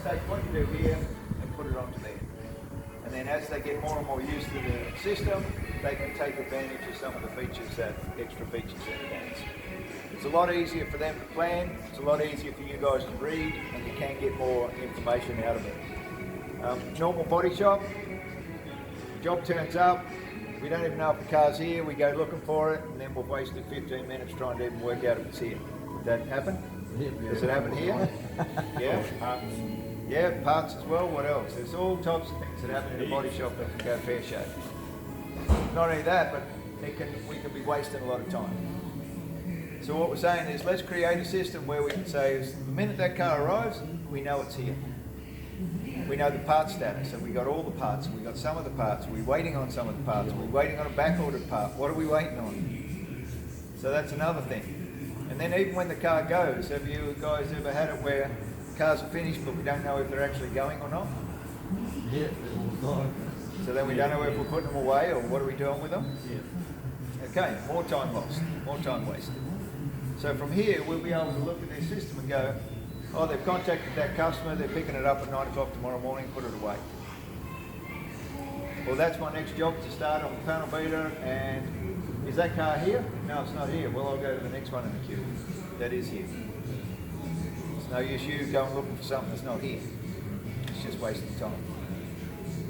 take what you do here and put it onto there. And then as they get more and more used to the system, they can take advantage of some of the features, extra features that it adds. It's a lot easier for them to plan, it's a lot easier for you guys to read, and you can get more information out of it. Normal body shop, job turns up, we don't even know if the car's here, we go looking for it, and then we've wasted 15 minutes trying to even work out if it's here. Did that happen? Does it happen here? Yeah. Yeah, parts as well. What else? There's all types of things that happen in a body shop that can go pear-shaped. Not only that, but we can be wasting a lot of time. So what we're saying is, let's create a system where we can say, the minute that car arrives, we know it's here. We know the part status, so we got all the parts, we got some of the parts, we're waiting on some of the parts, we're waiting on a back-ordered part. What are we waiting on? So that's another thing. And then even when the car goes, have you guys ever had it where cars are finished but we don't know if they're actually going or not? Yeah. So then we don't know if we're putting them away or what are we doing with them? Yeah. Okay, more time lost, more time wasted. So from here we'll be able to look at their system and go, oh, they've contacted that customer, they're picking it up at 9 o'clock tomorrow morning, put it away. Well, that's my next job to start on the panel beater, and is that car here? No, it's not here. Well, I'll go to the next one in the queue. That is here. It's no use you going looking for something that's not here. It's just wasting time.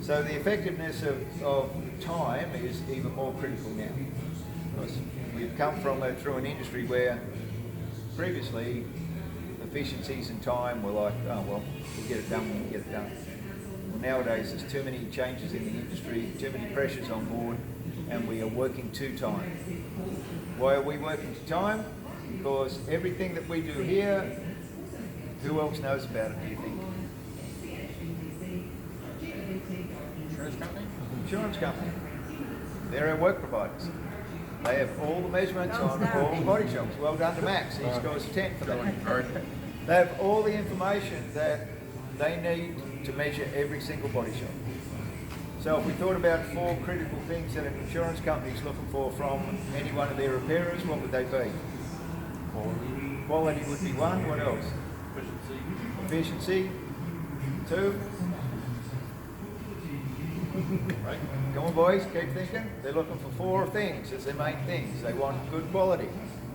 So the effectiveness of time is even more critical now. Because we've come from through an industry where previously efficiencies and time were like, oh well, we'll get it done when we get it done. Well, nowadays there's too many changes in the industry, too many pressures on board, and we are working to time. Why are we working to time? Because everything that we do here, who else knows about it, do you think? Insurance company? Insurance company. They're our work providers. They have all the measurements on all the body shops. Well done to Max, he scores a 10 for that. They have all the information that they need to measure every single body shop. So if we thought about 4 critical things that an insurance company is looking for from any one of their repairers, what would they be? Quality would be 1. What else? Efficiency. 2. Right. Come on boys, keep thinking. They're looking for 4 things as their main things. They want good quality.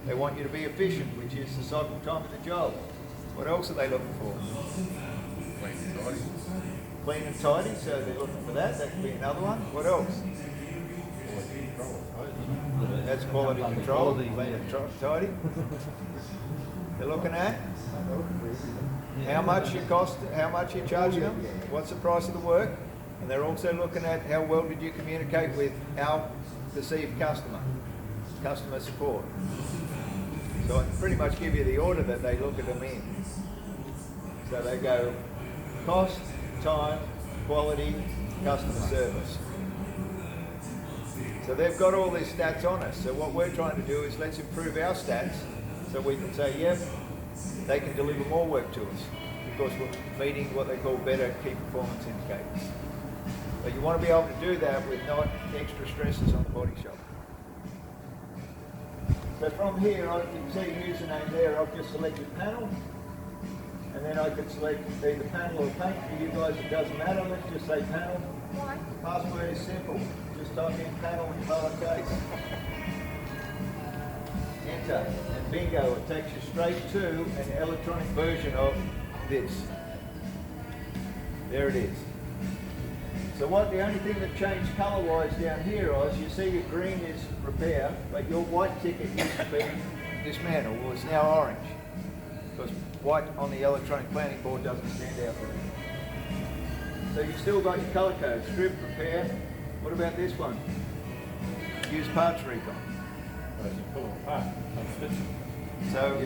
They want you to be efficient, which is the cycle time of the job. What else are they looking for? Clean and tidy. Clean and tidy, so they're looking for that. That could be another one. What else? That's quality control, clean and tidy. They're looking at how much you cost, how much you charge them, what's the price of the work, and they're also looking at how well did you communicate with our perceived customer support. So I can pretty much give you the order that they look at them in. So they go cost, time, quality, customer service. So they've got all these stats on us. So what we're trying to do is let's improve our stats so we can say, yep, they can deliver more work to us because we're meeting what they call better key performance indicators. But you want to be able to do that with not extra stresses on the body shop. So from here, you can see the username there, I've just selected panel, and then I can select either panel or paint. For you guys, it doesn't matter, let's just say panel. Why? Password is simple, just type in panel in lowercase. Enter, and bingo, it takes you straight to an electronic version of this. There it is. So the only thing that changed colour-wise down here is you see your green is repair, but your white ticket used to be dismantle. Well, it's now orange because white on the electronic planning board doesn't stand out for you. So you've still got your colour code, strip, repair. What about this one? Use parts recon. So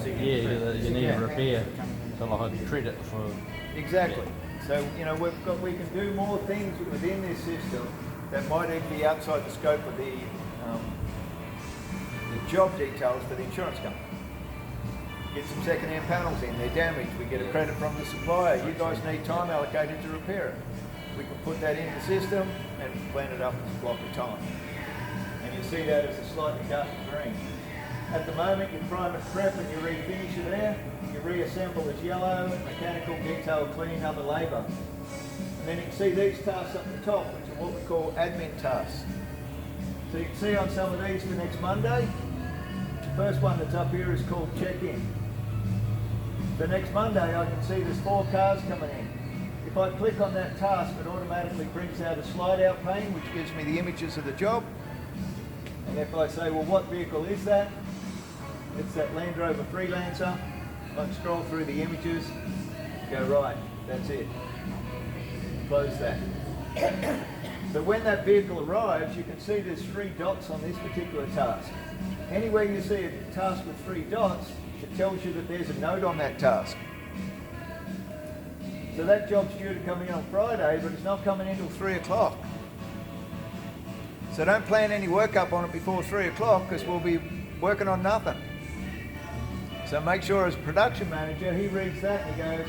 you need a repair. So like credit for... Exactly. So, you know, we can do more things within this system that might even be outside the scope of the job details for the insurance company. Get some second-hand panels in, they're damaged, we get a credit from the supplier. You guys need time allocated to repair it. We can put that in the system and plan it up as a block of time. And you see that as a slightly darker green. At the moment, you prime and prep and you refinish it there. reassemble is yellow, mechanical, detail, clean, other labour. And then you can see these tasks up the top, which are what we call admin tasks. So you can see on some of these for next Monday, the first one that's up here is called check-in. So next Monday I can see there's 4 cars coming in. If I click on that task, it automatically brings out a slide out pane which gives me the images of the job. And if I say, well, what vehicle is that? It's that Land Rover Freelancer. I can scroll through the images, go right, that's it. Close that. So when that vehicle arrives, you can see there's 3 dots on this particular task. Anywhere you see a task with 3 dots, it tells you that there's a note on that task. So that job's due to come in on Friday, but it's not coming in until 3 o'clock. So don't plan any work up on it before 3 o'clock because we'll be working on nothing. So make sure as production manager, he reads that and he goes,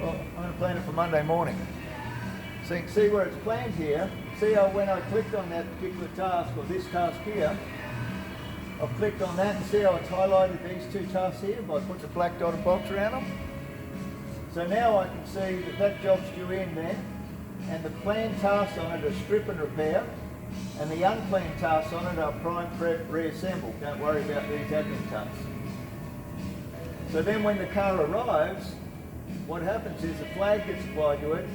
well, I'm going to plan it for Monday morning. So you can see where it's planned here. See how when I clicked on that particular task, or this task here, I've clicked on that and see how it's highlighted these 2 tasks here by putting the black dotted box around them. So now I can see that that job's due in then, and the planned tasks on it are strip and repair, and the unplanned tasks on it are prime, prep, reassemble. Don't worry about these admin tasks. So then when the car arrives, what happens is a flag gets applied to it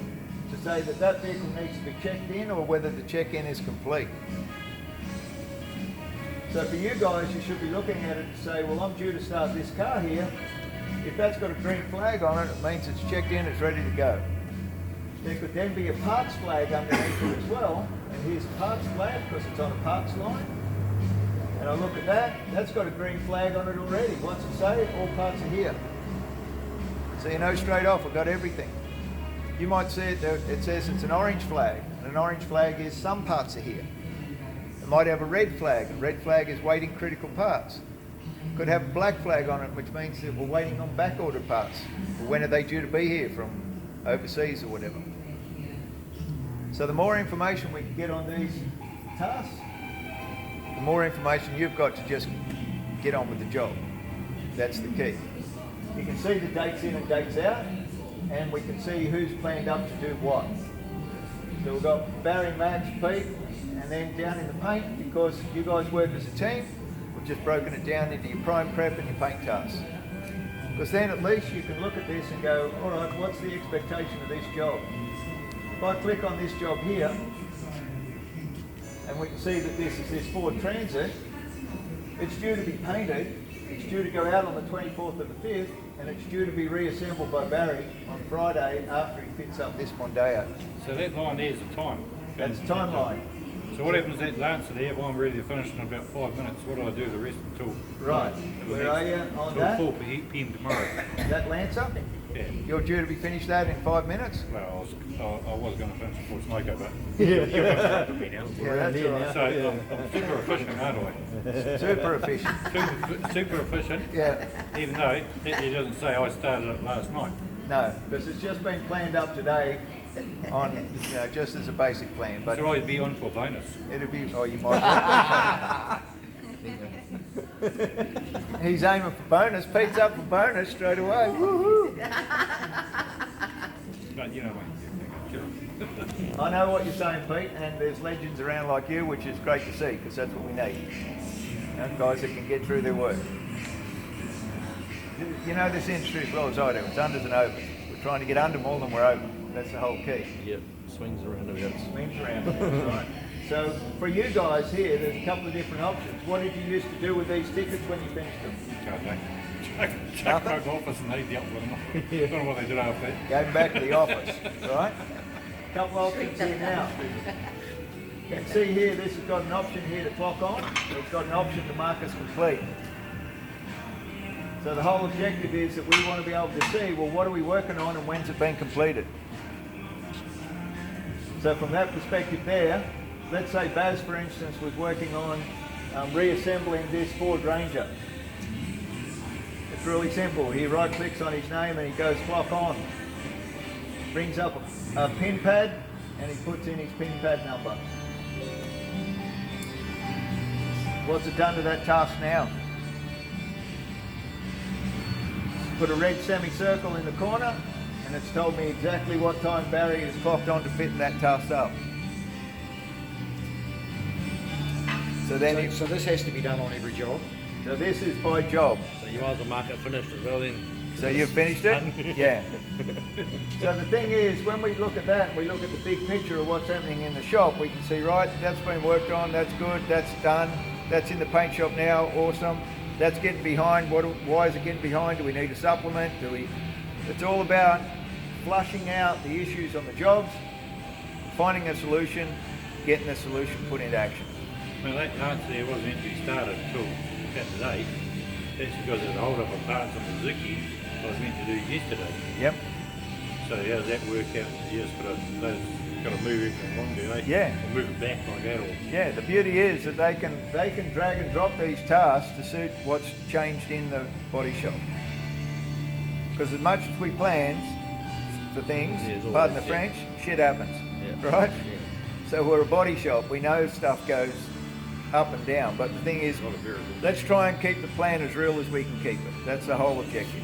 to say that that vehicle needs to be checked in or whether the check-in is complete. So for you guys, you should be looking at it and say, well, I'm due to start this car here. If that's got a green flag on it, it means it's checked in, it's ready to go. There could then be a parts flag underneath it as well, and here's a parts flag because it's on a parts line. And I look at that, that's got a green flag on it already. What's it say? All parts are here. So you know straight off, I've got everything. You might see it, it says it's an orange flag, and an orange flag is some parts are here. It might have a red flag. A red flag is waiting critical parts. Could have a black flag on it, which means that we're waiting on back ordered parts. Well, when are they due to be here, from overseas or whatever? So the more information we can get on these tasks, the more information you've got to just get on with the job. That's the key. You can see the dates in and dates out, and we can see who's planned up to do what. So we've got Barry, Max, Pete, and then down in the paint, because you guys work as a team, we've just broken it down into your prime prep and your paint tasks. Because then at least you can look at this and go, all right, what's the expectation of this job? If I click on this job here, and we can see that this is this Ford Transit, it's due to be painted, it's due to go out on the 24th of the 5th, and it's due to be reassembled by Barry on Friday after he fits up this Mondeo. So that line there is the time. That's the timeline. So what happens at Lancer there, if I'm ready to finish in about 5 minutes, what do I do the rest until? Right, where are you on that? Until 4 p.m. tomorrow. That Lancer? Yeah. You're due to be finished that in 5 minutes? Well, I was going to finish before Smoko, but Yeah. you're going to start to me now. Yeah, that's all right. So I'm super efficient, aren't I? Super efficient. Super efficient, Yeah. even though it doesn't say I started it last night. No, because it's just been planned up today on, just as a basic plan. But So I'd be on for a bonus. it'll be, oh, you might. He's aiming for bonus. Pete's up for bonus straight away. Woohoo! But you know what? I know what you're saying, Pete, and there's legends around like you, which is great to see, because that's what we need. Guys that can get through their work. You know this industry as well as I do. It's unders and overs. We're trying to get under more than we're over. That's the whole key. Yep, swings around about. Swings around. That's right. So for you guys here, there's a couple of different options. What did you used to do with these tickets when you finished them? Chuck my office and they dealt with them. I don't know what they did after that. Gave them back to the office, right? A couple of options here now. You can see here, this has got an option here to clock on. It's got an option to mark as complete. So the whole objective is that we want to be able to see, well, what are we working on and when's it been completed? So from that perspective there, let's say Baz, for instance, was working on reassembling this Ford Ranger. It's really simple. He right clicks on his name and he goes clock on. Brings up a pin pad and he puts in his pin pad number. What's it done to that task now? put a red semicircle in the corner, and it's told me exactly what time Barry is clocked on to fit that task up. So then, So this has to be done on every job. so this is by job. So you might as well mark it finished as well then. So you've finished it? Yeah. So the thing is, when we look at that, we look at the big picture of what's happening in the shop, we can see, right, that's been worked on, that's good, that's done, that's in the paint shop now, awesome. That's getting behind, why is it getting behind? Do we need a supplement? It's all about flushing out the issues on the jobs, finding a solution, getting the solution put into action. Well, that answer there wasn't meant to be started until about today. That's because there's a hold up of parts on the Zuki I was meant to do yesterday. Yep. So how does that work out? You just got to move everything along, do they? Yeah. Or move it back like that, or Yeah, the beauty is that they can drag and drop these tasks to suit what's changed in the body shop. Because as much as we planned for things, Yeah, pardon the always, French, shit happens, Yeah. right? Yeah. So we're a body shop. We know stuff goes up and down, but the thing is, not a variable. let's try and keep the plan as real as we can keep it. That's the whole objective.